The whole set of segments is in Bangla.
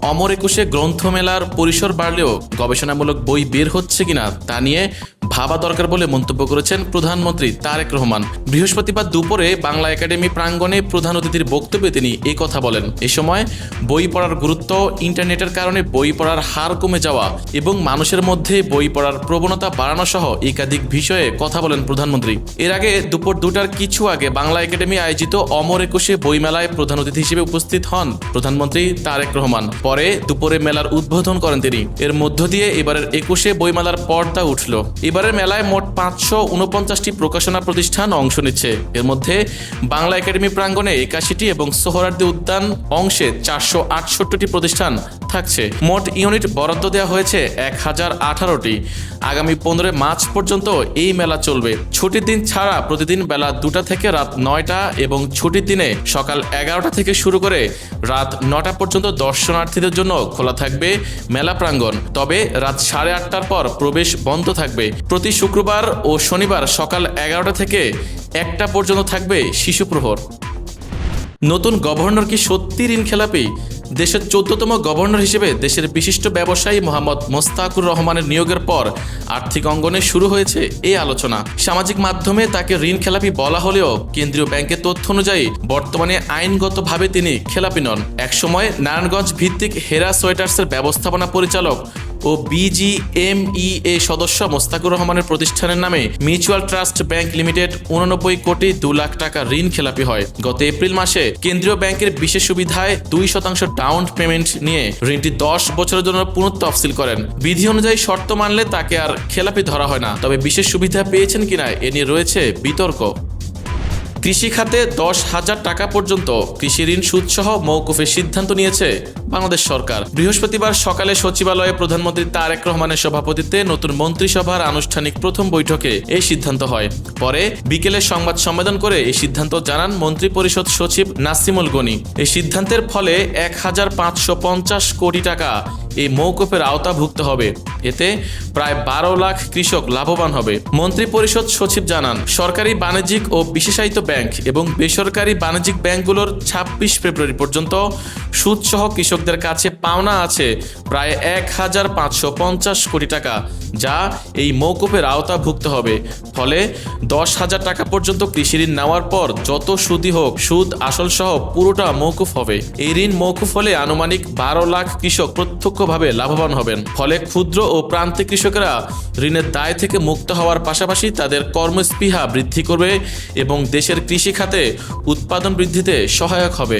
অমর একুশে গ্রন্থমেলার পরিসর বাড়লেও গবেষণামূলক বই বের হচ্ছে কিনা তা নিয়ে ভাবা দরকার বলে মন্তব্য করেছেন প্রধানমন্ত্রী তারেক রহমান। বৃহস্পতিবার দুপুরে বাংলা একাডেমি প্রাঙ্গণে প্রধান অতিথির বক্তব্যে তিনি এই কথা বলেন। এ সময় বই পড়ার গুরুত্ব, ইন্টারনেটের কারণে বই পড়ার হার কমে যাওয়া এবং মানুষের মধ্যে বই পড়ার প্রবণতা বাড়ানো সহ একাধিক বিষয়ে কথা বলেন প্রধানমন্ত্রী। এর আগে দুপুর 2টার কিছু আগে বাংলা একাডেমি আয়োজিত অমর একুশে বইমেলায় প্রধান অতিথি হিসেবে উপস্থিত হন প্রধানমন্ত্রী তারেক রহমান। পরে দুপুরে মেলার উদ্বোধন করেন তিনি। এর মধ্য দিয়ে এবারের একুশে বইমেলার পর্দা উঠল। এবারের মেলায় মোট 549টি প্রকাশনা প্রতিষ্ঠান অংশ নিচ্ছে। এর মধ্যে বাংলা একাডেমি প্রাঙ্গণে 81টি এবং সোহরাওয়ার্দী উদ্যান অংশে 468টি প্রতিষ্ঠান থাকছে। মোট ইউনিট বরাদ্দ দেওয়া হয়েছে 1018টি। আগামী 15 মার্চ পর্যন্ত এই মেলা চলবে। ছুটির দিন ছাড়া প্রতিদিন বেলা 2টা থেকে রাত 9টা এবং ছুটির দিনে সকাল 11টা থেকে শুরু করে রাত 9টা পর্যন্ত দর্শনার্থীদের জন্য খোলা থাকবে মেলা প্রাঙ্গণ। তবে রাত 8:30টার পর প্রবেশ বন্ধ থাকবে। প্রতি শুক্রবার ও শনিবার সকাল 11টা থেকে 1টা পর্যন্ত থাকবে শিশু প্রহর। নতুন গভর্নর কি সত্যি ঋণ খেলাপি? দেশের 14তম গভর্নর হিসেবে দেশের বিশিষ্ট ব্যবসায়ী মোহাম্মদ মোস্তাকুর রহমানের নিয়োগের পর আর্থিক অঙ্গনে শুরু হয়েছে এই আলোচনা। সামাজিক মাধ্যমে তাকে ঋণ খেলাপি বলা হলেও কেন্দ্রীয় ব্যাংকের তথ্য অনুযায়ী বর্তমানে আইনগতভাবে তিনি খেলাপি নন। একসময় নারায়ণগঞ্জ ভিত্তিক হেরা সোয়েটার্সের ব্যবস্থাপনা পরিচালক ও বিজিএমইএ সদস্য মোস্তাকুর রহমানের প্রতিষ্ঠানের নামে মিউচুয়াল ট্রাস্ট ব্যাংক লিমিটেড 89 কোটি 2 লাখ টাকা ঋণ খেলাপি হয়। গত এপ্রিল মাসে কেন্দ্রীয় ব্যাংকের বিশেষ সুবিধায় 2% ডাউন পেমেন্ট নিয়ে ঋণটি 10 বছরের জন্য পুনঃতফসিল করেন। বিধি অনুযায়ী শর্ত মানলে তাকে আর খেলাপি ধরা হয় না। তবে বিশেষ সুবিধা পেয়েছেন কিনা এ নিয়ে রয়েছে বিতর্ক। কৃষি খাতে 10,000 টাকা পর্যন্ত কৃষি ঋণ সুদসহ মওকুফের সিদ্ধান্ত নিয়েছে বাংলাদেশ সরকার। বৃহস্পতিবার সকালে সচিবালয়ে প্রধানমন্ত্রী তারেক রহমানের সভাপতিত্বে নতুন মন্ত্রিসভার আনুষ্ঠানিক প্রথম বৈঠকে এই সিদ্ধান্ত হয়। পরে বিকেলে সংবাদ সম্মেলন করে এই সিদ্ধান্ত জানান মন্ত্রিপরিষদ সচিব নাসিমুল গনি। এই সিদ্ধান্তের ফলে 1550 কোটি টাকা এই মওকুফের আওতাভুক্ত হবে। এতে প্রায় 12 লাখ কৃষক লাভবান হবে। মন্ত্রিপরিষদ সচিব জানান, সরকারি বাণিজ্যিক ও বিশেষায়িত ব্যাংক এবং বেসরকারি বাণিজ্যিক ব্যাংকগুলোর 26 ফেব্রুয়ারি পর্যন্ত সুদসহ কৃষকদের কাছে পাওনা আছে প্রায় 1550 কোটি টাকা, যা এই মওকুফের আওতাভুক্ত হবে। ফলে 10,000 টাকা পর্যন্ত কৃষি ঋণ নেওয়ার পর যত সুদই হোক, সুদ আসল সহ পুরোটা মওকুফ হবে। এই ঋণ মওকুফ হলে আনুমানিক 12 লাখ কৃষক প্রত্যক্ষভাবে লাভবান হবেন। ফলে ক্ষুদ্র ও প্রান্তিক কৃষকেরা ঋণের দায় থেকে মুক্ত হওয়ার পাশাপাশি তাদের কর্মস্পৃহা বৃদ্ধি করবে এবং দেশের কৃষি খাতে উৎপাদন বৃদ্ধিতে সহায়ক হবে।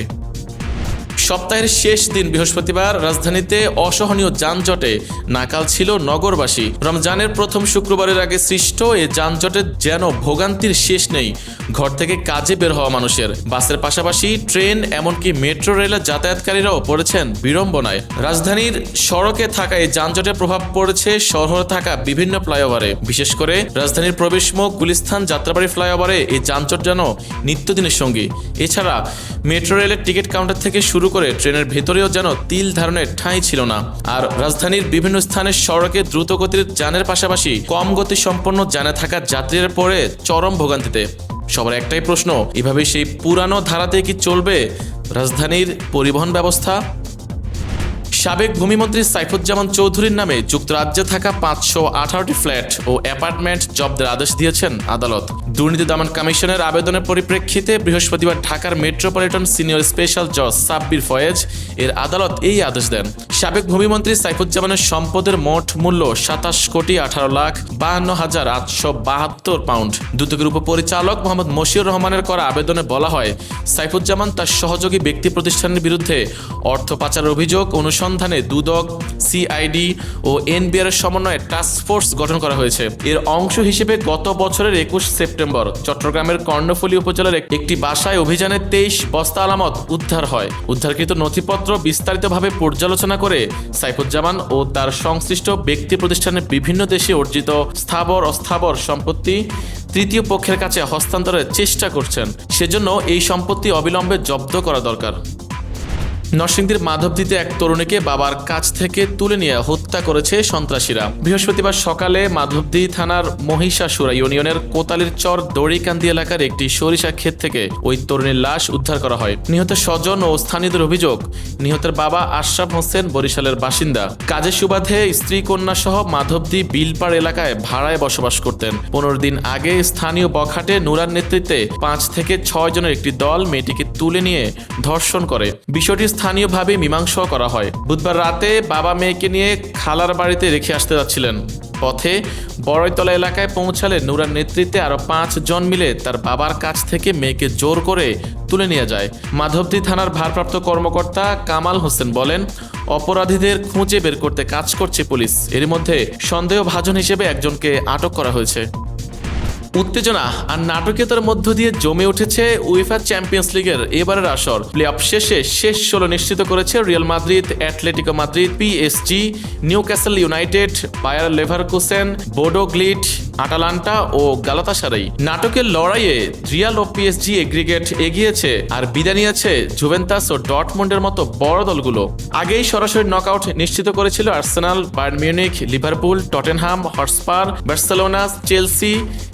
সপ্তাহের শেষ দিন বৃহস্পতিবার রাজধানীতে অসহনীয় যানজটে নাকাল ছিল নগরবাসী। রমজানের প্রথম শুক্রবারের আগে সৃষ্ট এই যানজটের যেন ভোগান্তির শেষ নেই। ঘর থেকে কাজে বের হওয়া মানুষের, বাসের পাশাপাশি ট্রেন এমনকি মেট্রো রেলের যাতায়াতকারীরাও পড়েছেন বিড়ম্বনায়। রাজধানীর সড়কে থাকা এই যানজটের প্রভাব পড়েছে শহরে থাকা বিভিন্ন ফ্লাইওভারে। বিশেষ করে রাজধানীর প্রবেশমুখ গুলিস্তান যাত্রাবাড়ি ফ্লাইওভারে এই যানজট যেন নিত্যদিনের সঙ্গী। এছাড়া মেট্রো রেলের টিকিট কাউন্টার থেকে শুরু করে ট্রেনের ভেতরেও যেন তিল ধারণের ঠাঁই ছিল না। আর রাজধানীর বিভিন্ন স্থানের সড়কে দ্রুতগতির যানের পাশাপাশি কম গতি সম্পন্ন যানে থাকা যাত্রীরা পড়ে চরম ভোগান্তিতে। সবার একটাই প্রশ্ন, এভাবে সেই পুরানো ধারাতে কি চলবে রাজধানীর পরিবহন ব্যবস্থা? সাবেক ভূমিমন্ত্রী সাইফুজ্জামান চৌধুরীর নামে যুক্তরাজ্যে থাকা 518টি ফ্ল্যাট ও অ্যাপার্টমেন্ট জব্দের আদেশ দিয়েছেন আদালত। দুর্নীতি দমন কমিশনের আবেদনের পরিপ্রেক্ষিতে বৃহস্পতিবার ঢাকার মেট্রোপলিটন সিনিয়র স্পেশাল জজ সাব্বির ফয়েজ এর আদালত এই আদেশ দেন। সাবেক ভূমিমন্ত্রী সাইফুজ্জামানের সম্পদের মোট মূল্য 27,18,52,872 পাউন্ড। দুদকের উপপরিচালক মোহাম্মদ মশিউর রহমানের করা আবেদনে বলা হয়, সাইফুজ্জামান তার সহযোগী ব্যক্তি প্রতিষ্ঠানের বিরুদ্ধে অর্থ পাচারের অভিযোগ অনুসন্ধানে দুদক, সিআইডি ও এনবিআর এর সমন্বয়ে টাস্ক ফোর্স গঠন করা হয়েছে। এর অংশ হিসেবে গত বছরের 21 সেপ্টেম্বর চট্টগ্রামের কর্ণফুলী উপজেলার একটি বাসায় অভিযানে 23 বস্তা আলামত উদ্ধার হয়। উদ্ধারকৃত নথিপত্র বিস্তারিতভাবে পর্যালোচনা করে সাইফুজ্জামান ও তার সংশ্লিষ্ট ব্যক্তি প্রতিষ্ঠানের বিভিন্ন দেশে অর্জিত স্থাবর অস্থাবর সম্পত্তি তৃতীয় পক্ষের কাছে হস্তান্তরের চেষ্টা করছেন। সেজন্য এই সম্পত্তি অবিলম্বে জব্দ করা দরকার। নরসিংদীর মাধবদীতে এক তরুণীকে বাবার কাছ থেকে তুলে নিয়ে হত্যা করেছে সন্ত্রাসীরা। বৃহস্পতিবার সকালে মাধবদী থানার মহিষাসুরা ইউনিয়নের কোতালির চর দড়িকান্দি এলাকার একটি সরিষা ক্ষেত থেকে ওই তরুণীর লাশ উদ্ধার করা হয়। নিহত স্বজন ও স্থানীয়দের অভিযোগ, নিহতের বাবা আশরাফ হোসেন বরিশালের বাসিন্দা। কাজের সুবাদে স্ত্রী কন্যা সহ মাধবদী বিলপাড় এলাকায় ভাড়ায় বসবাস করতেন। 15 দিন আগে স্থানীয় বখাটে নুরার নেতৃত্বে 5 থেকে 6 জনের একটি দল মেয়েটিকে তুলে নিয়ে ধর্ষণ করে। বিষয়টি স্থানীয়ভাবে মীমাংসা করা হয়। বুধবার রাতে বাবা মেয়েকে নিয়ে খালার বাড়িতে রেখে আসতে যাচ্ছিলেন। পথে বড়ইতলা এলাকায় পৌঁছালে নুরার নেতৃত্বে আরো 5 জন মিলে তার বাবার কাছ থেকে মেয়েকে জোর করে তুলে নিয়ে যায়। মাধবদী থানার ভারপ্রাপ্ত কর্মকর্তা কামাল হোসেন বলেন, অপরাধীদের খুঁজে বের করতে কাজ করছে পুলিশ। এর মধ্যে সন্দেহভাজন হিসেবে একজনকে আটক করা হয়েছে। উত্তেজনা আর নাটকীয়তার মধ্য দিয়ে জমে উঠেছে উয়েফা চ্যাম্পিয়ন্স লিগের এবারের আসর। প্লে অফ শেষে শেষ 16 নিশ্চিত করেছে Real Madrid, Atletico Madrid, PSG, Newcastle United, Bayer Leverkusen, Bodo Glimt, Atalanta ও গালাতাসারাই। নাটকের লড়াইয়ে রিয়াল ও পিএসজি এগ্রিগেট এগিয়েছে আর বিদায় নিয়েছে জুভেন্টাস ও ডর্টমুন্ডের মতো বড় দলগুলো। আগেই সরাসরি নকআউট নিশ্চিত করেছিল Arsenal, Bayern Munich, Liverpool, Tottenham Hotspur, Barcelona, Chelsea,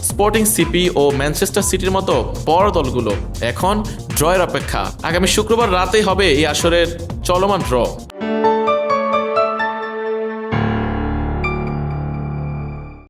Sporting C P ও ম্যানচেস্টার সিটির মতো বড় দলগুলো। এখন ড্রয়ের অপেক্ষা। আগামী শুক্রবার রাতেই হবে এই আসরের চলমান ড্র।